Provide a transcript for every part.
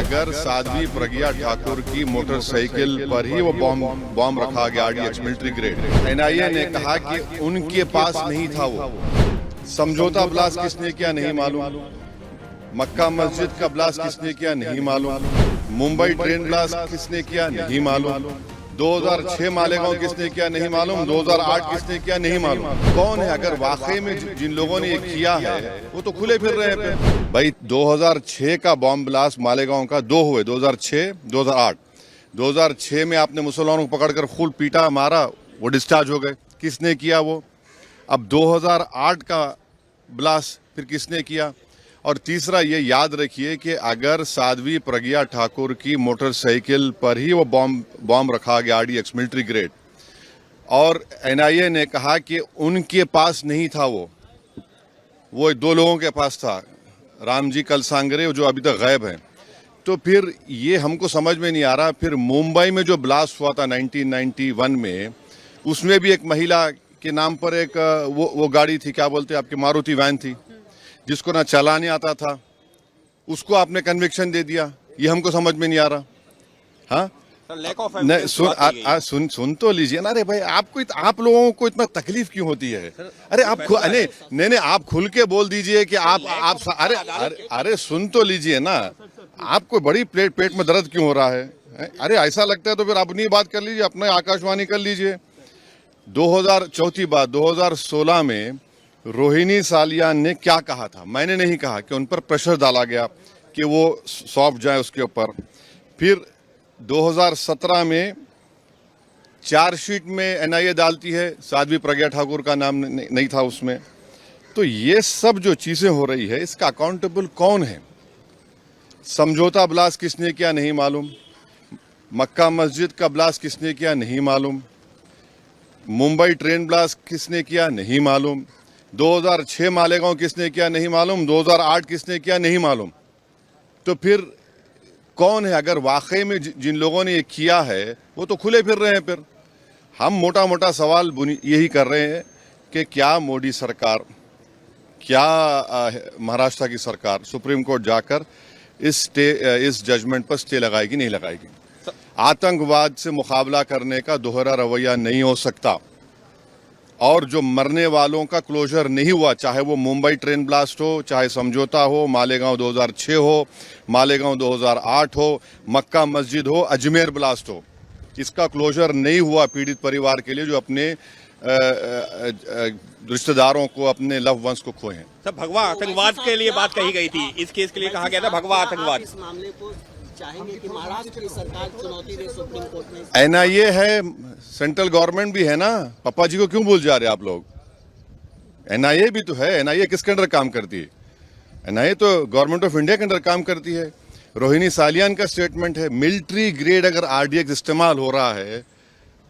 अगर साध्वी प्रज्ञा ठाकुर की मोटरसाइकिल पर ही वो बॉम्ब रखा गया RDX मिलिट्री ग्रेड, एनआईए ने कहा कि उनके पास नहीं था वो। समझौता ब्लास्ट किसने किया नहीं मालूम, मक्का मस्जिद का ब्लास्ट किसने किया नहीं मालूम, मुंबई ट्रेन ब्लास्ट किसने किया नहीं मालूम, 2006 मालेगांव किसने किया नहीं मालूम, 2008 किसने किया नहीं मालूम। कौन है? अगर वाकई में जिन लोगों ने ये किया है वो तो खुले फिर रहे हैं भाई। 2006 का बॉम्ब ब्लास्ट मालेगांव का 2 हुए, 2006 2008। 2006 में आपने मुसलमानों को पकड़कर खूब पीटा मारा, वो डिस्चार्ज हो गए, किसने किया वो? अब 2008 का ब्लास्ट फिर किसने किया? और तीसरा ये याद रखिए कि अगर साध्वी प्रज्ञा ठाकुर की मोटरसाइकिल पर ही वो बॉम्ब रखा गया RDX मिलिट्री ग्रेड, और एनआईए ने कहा कि उनके पास नहीं था वो 2 लोगों के पास था, रामजी कलसांगरे जो अभी तक गायब हैं। तो फिर ये हमको समझ में नहीं आ रहा। फिर मुंबई में जो ब्लास्ट हुआ था 1991 में, उसमें भी एक महिला के नाम पर एक वो गाड़ी थी, क्या बोलते आपकी, मारुति वैन थी, जिसको ना चलाने आता था, उसको आपने कन्विक्शन दे दिया। ये हमको समझ में नहीं आ रहा। हाँ सुन तो लीजिए ना। अरे भाई आप लोगों को इतना तकलीफ क्यों होती है? अरे आप नहीं आप खुल के बोल दीजिए कि आप अरे सुन तो लीजिए ना। आपको बड़ी पेट में दर्द क्यों हो रहा है? अरे ऐसा लगता है तो फिर अपनी बात कर लीजिए, अपने आकाशवाणी कर लीजिए। 2016 में रोहिणी सालियान ने क्या कहा था? मैंने नहीं कहा कि उन पर प्रेशर डाला गया कि वो सौंप जाए उसके ऊपर। फिर 2017 में चार्जशीट में एनआईए डालती है, साध्वी प्रज्ञा ठाकुर का नाम नहीं था उसमें। तो ये सब जो चीजें हो रही है, इसका अकाउंटेबल कौन है? समझौता ब्लास्ट किसने किया नहीं मालूम, मक्का मस्जिद का ब्लास्ट किसने किया नहीं मालूम, मुंबई ट्रेन ब्लास्ट किसने किया नहीं मालूम, 2006 मालेगांव किसने किया नहीं मालूम, 2008 किसने किया नहीं मालूम। तो फिर कौन है? अगर वाकई में जिन लोगों ने ये किया है वो तो खुले फिर रहे हैं। फिर हम मोटा मोटा सवाल यही कर रहे हैं कि क्या मोदी सरकार, क्या महाराष्ट्र की सरकार सुप्रीम कोर्ट जाकर इस जजमेंट पर स्टे लगाएगी नहीं लगाएगी? आतंकवाद से मुकाबला करने का दोहरा रवैया नहीं हो सकता। और जो मरने वालों का क्लोजर नहीं हुआ, चाहे वो मुंबई ट्रेन ब्लास्ट हो, चाहे समझौता हो, मालेगांव 2006 हो, मालेगांव 2008 हो, मक्का मस्जिद हो, अजमेर ब्लास्ट हो, इसका क्लोजर नहीं हुआ पीड़ित परिवार के लिए जो अपने रिश्तेदारों को, अपने लव वंस को खोए हैं। सर, भगवा आतंकवाद के लिए बात कही गई थी। इस केस के लिए कहा गया था भगवा आतंकवाद। इस मामले को चाहेंगे कि महाराष्ट्र की सरकार चुनौती दे सुप्रीम कोर्ट में। एनआईए है, सेंट्रल गवर्नमेंट भी है ना। पापा जी को क्यों भूल जा रहे आप लोग? एनआईए भी तो है। एनआईए किसके अंडर काम करती है? एनआईए तो गवर्नमेंट ऑफ इंडिया के अंडर काम करती है। रोहिणी सालियान का स्टेटमेंट है, मिलिट्री ग्रेड अगर RDX इस्तेमाल हो रहा है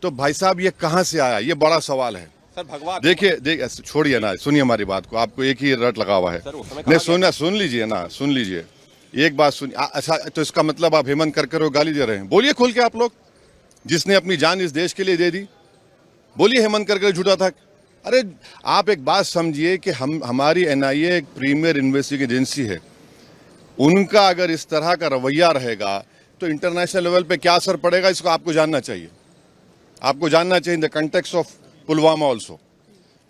तो भाई साहब ये कहां से आया? ये बड़ा सवाल है। सर, भगवा देखिए छोड़िए ना, सुनिए हमारी बात को। आपको एक ही रट लगा हुआ है। नहीं सुन लीजिए ना, सुन लीजिए एक बात सुनिए। अच्छा, तो इसका मतलब आप हेमंत करकर को गाली दे रहे हैं? बोलिए खुल के आप लोग, जिसने अपनी जान इस देश के लिए दे दी, बोलिए हेमंत करकर झूठा था। अरे आप एक बात समझिए कि हमारी एनआईए एक प्रीमियर इन्वेस्टिगेटिव एजेंसी है। उनका अगर इस तरह का रवैया रहेगा तो इंटरनेशनल लेवल पे क्या असर पड़ेगा, इसको आपको जानना चाहिए। आपको जानना चाहिए in the context of Pulwama also.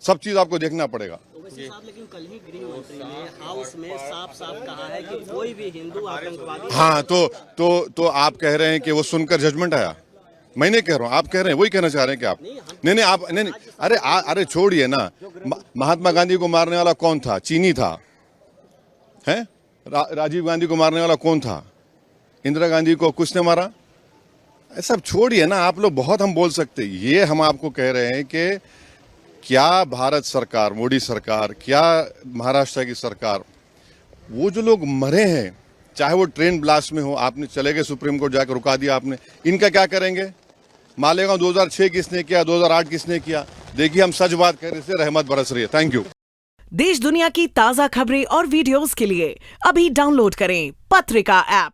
सब चीज आपको देखना पड़ेगा। लेकिन कल ही गृह मंत्री ने हाउस में साफ कहा है कि कोई भी हिंदू आतंकवादी। हाँ, तो आप कह रहे हैं कि वो सुनकर जजमेंट आया? मैं नहीं कह रहा हूँ, आप कह रहे हैं, वही कहना चाह रहे हैं कि आप नहीं आप नहीं। अरे छोड़िए ना। महात्मा गांधी को मारने वाला कौन था? चीनी था। है राजीव गांधी को मारने वाला कौन था? इंदिरा गांधी को किसने मारा? सब छोड़िए ना आप लोग, बहुत हम बोल सकते। ये हम आपको कह रहे हैं कि क्या भारत सरकार, मोदी सरकार, क्या महाराष्ट्र की सरकार, वो जो लोग मरे हैं, चाहे वो ट्रेन ब्लास्ट में हो, आपने चले गए सुप्रीम कोर्ट जाकर रुका दिया आपने, इनका क्या करेंगे? मालेगांव 2006 किसने किया, 2008 किसने किया? देखिए हम सच बात कर रहे थे, रहमत बरस रही है। Thank you. देश दुनिया की ताजा खबरें और वीडियोस के लिए अभी डाउनलोड करें पत्रिका ऐप।